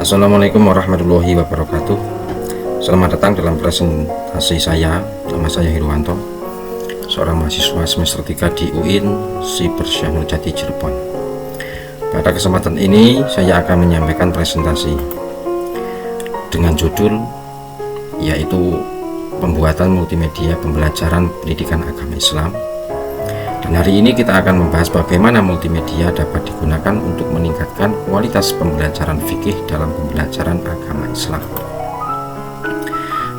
Assalamualaikum warahmatullahi wabarakatuh. Selamat datang dalam presentasi saya. Nama saya Hirwanto, seorang mahasiswa semester 3 di UIN Siber Syahnur Jati Cirebon. Pada kesempatan ini saya akan menyampaikan presentasi dengan judul yaitu pembuatan multimedia pembelajaran pendidikan agama Islam. Dan hari ini kita akan membahas bagaimana multimedia dapat digunakan untuk meningkatkan kualitas pembelajaran fikih dalam pembelajaran agama Islam.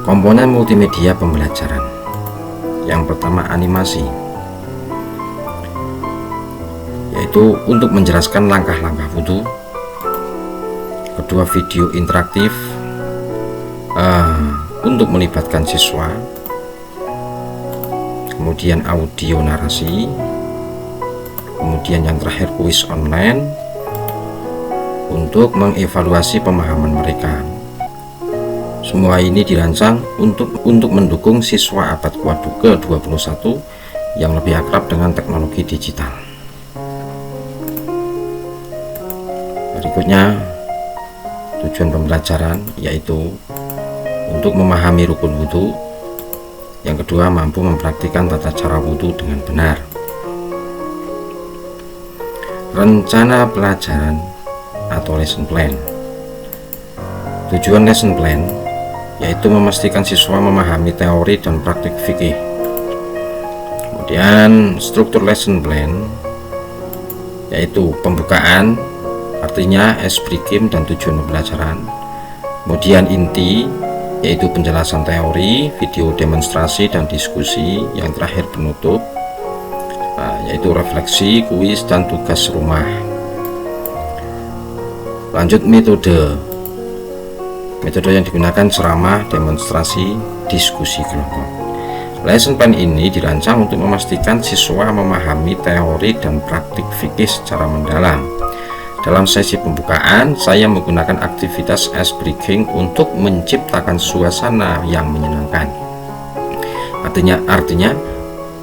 Komponen multimedia pembelajaran. Yang pertama, animasi, yaitu untuk menjelaskan langkah-langkah wudhu. Kedua, video interaktif untuk melibatkan siswa. Kemudian audio narasi, kemudian yang terakhir kuis online untuk mengevaluasi pemahaman mereka. Semua ini dirancang untuk mendukung siswa abad ke-21 yang lebih akrab dengan teknologi digital. Berikutnya, tujuan pembelajaran yaitu untuk memahami rukun wudhu. Yang kedua, mampu mempraktikkan tata cara wudhu dengan benar. Rencana pelajaran atau lesson plan. Tujuan lesson plan yaitu memastikan siswa memahami teori dan praktik fikih. Kemudian struktur lesson plan yaitu pembukaan, artinya as briefing dan tujuan pembelajaran. Kemudian inti yaitu penjelasan teori, video demonstrasi dan diskusi. Yang terakhir penutup, yaitu refleksi, kuis dan tugas rumah. Lanjut metode yang digunakan ceramah, demonstrasi, diskusi kelompok. Lesson plan ini dirancang untuk memastikan siswa memahami teori dan praktik fikih secara mendalam. Dalam sesi pembukaan, saya menggunakan aktivitas ice breaking untuk menciptakan suasana yang menyenangkan. Artinya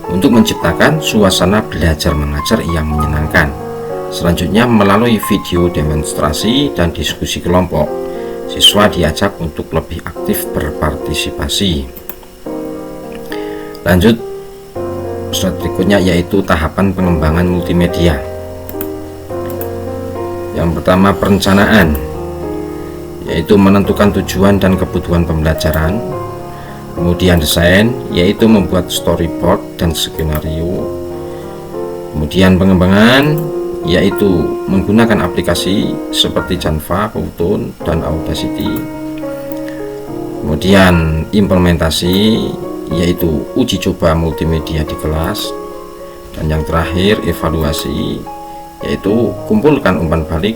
untuk menciptakan suasana belajar mengajar yang menyenangkan. Selanjutnya, melalui video demonstrasi dan diskusi kelompok, siswa diajak untuk lebih aktif berpartisipasi. Lanjut, slide berikutnya yaitu tahapan pengembangan multimedia. Yang pertama, perencanaan, yaitu menentukan tujuan dan kebutuhan pembelajaran. Kemudian desain, yaitu membuat storyboard dan skenario. Kemudian pengembangan, yaitu menggunakan aplikasi seperti Canva, Powtoon, dan Audacity. Kemudian implementasi, yaitu uji coba multimedia di kelas. Dan yang terakhir, evaluasi, yaitu kumpulkan umpan balik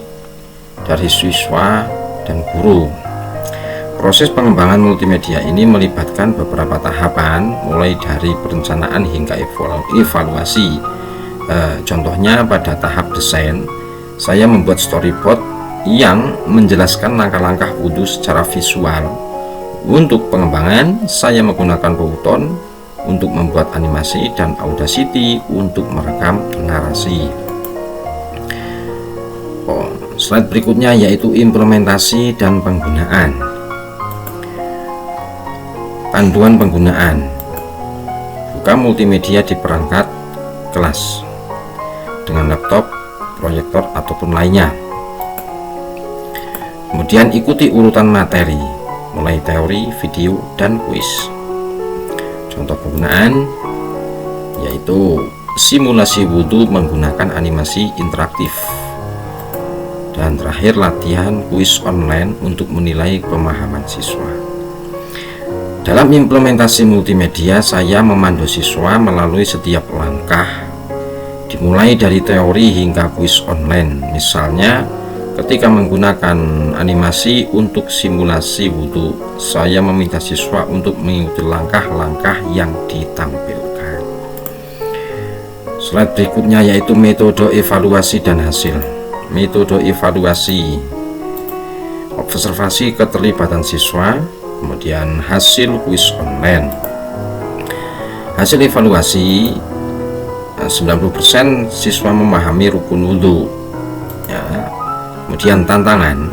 dari siswa dan guru. Proses pengembangan multimedia ini melibatkan beberapa tahapan, mulai dari perencanaan hingga evaluasi. Contohnya pada tahap desain, saya membuat storyboard yang menjelaskan langkah-langkah wudhu secara visual. Untuk pengembangan, saya menggunakan Powtoon untuk membuat animasi dan Audacity untuk merekam narasi. Slide berikutnya yaitu implementasi dan penggunaan. Panduan penggunaan. Buka multimedia di perangkat kelas dengan laptop, proyektor ataupun lainnya. Kemudian ikuti urutan materi mulai teori, video, dan kuis. Contoh penggunaan yaitu simulasi wudhu menggunakan animasi interaktif. Dan terakhir, latihan kuis online untuk menilai pemahaman siswa. Dalam implementasi multimedia, saya memandu siswa melalui setiap langkah, dimulai dari teori hingga kuis online. Misalnya, ketika menggunakan animasi untuk simulasi wudhu, saya meminta siswa untuk mengikuti langkah-langkah yang ditampilkan. Slide berikutnya yaitu metode evaluasi dan hasil. Metode evaluasi, observasi keterlibatan siswa, kemudian hasil kuis online. Hasil evaluasi, 90% siswa memahami rukun wudhu. Ya. Kemudian tantangan,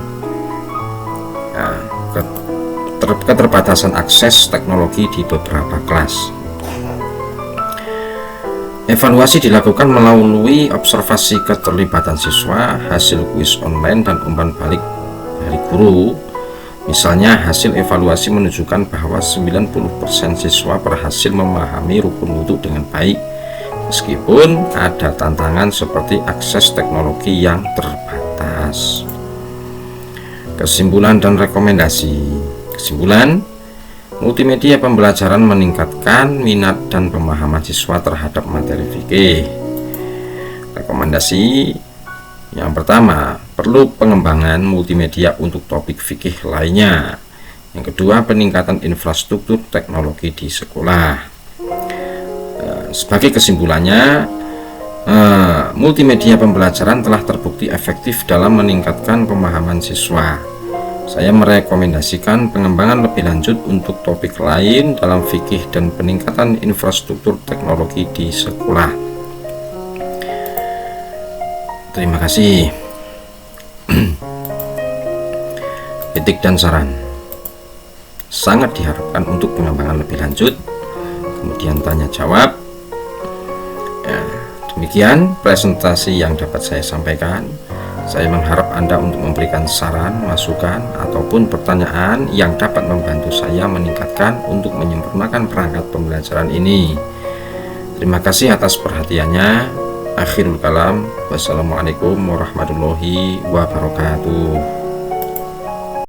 keterbatasan akses teknologi di beberapa kelas. Evaluasi dilakukan melalui observasi keterlibatan siswa, hasil kuis online, dan umpan balik dari guru. Misalnya, hasil evaluasi menunjukkan bahwa 90% siswa berhasil memahami rukun wudhu dengan baik, meskipun ada tantangan seperti akses teknologi yang terbatas. Kesimpulan dan rekomendasi. Kesimpulan, multimedia pembelajaran meningkatkan minat dan pemahaman siswa terhadap materi fikih. Rekomendasi yang pertama, perlu pengembangan multimedia untuk topik fikih lainnya. Yang kedua, peningkatan infrastruktur teknologi di sekolah. Sebagai kesimpulannya, multimedia pembelajaran telah terbukti efektif dalam meningkatkan pemahaman siswa. Saya merekomendasikan pengembangan lebih lanjut untuk topik lain dalam fikih dan peningkatan infrastruktur teknologi di sekolah. Terima kasih. Kritik dan saran sangat diharapkan untuk pengembangan lebih lanjut, kemudian tanya jawab. Demikian presentasi yang dapat saya sampaikan. Saya mengharap Anda untuk memberikan saran, masukan, ataupun pertanyaan yang dapat membantu saya meningkatkan untuk menyempurnakan perangkat pembelajaran ini. Terima kasih atas perhatiannya. Akhirul kalam. Wassalamualaikum warahmatullahi wabarakatuh.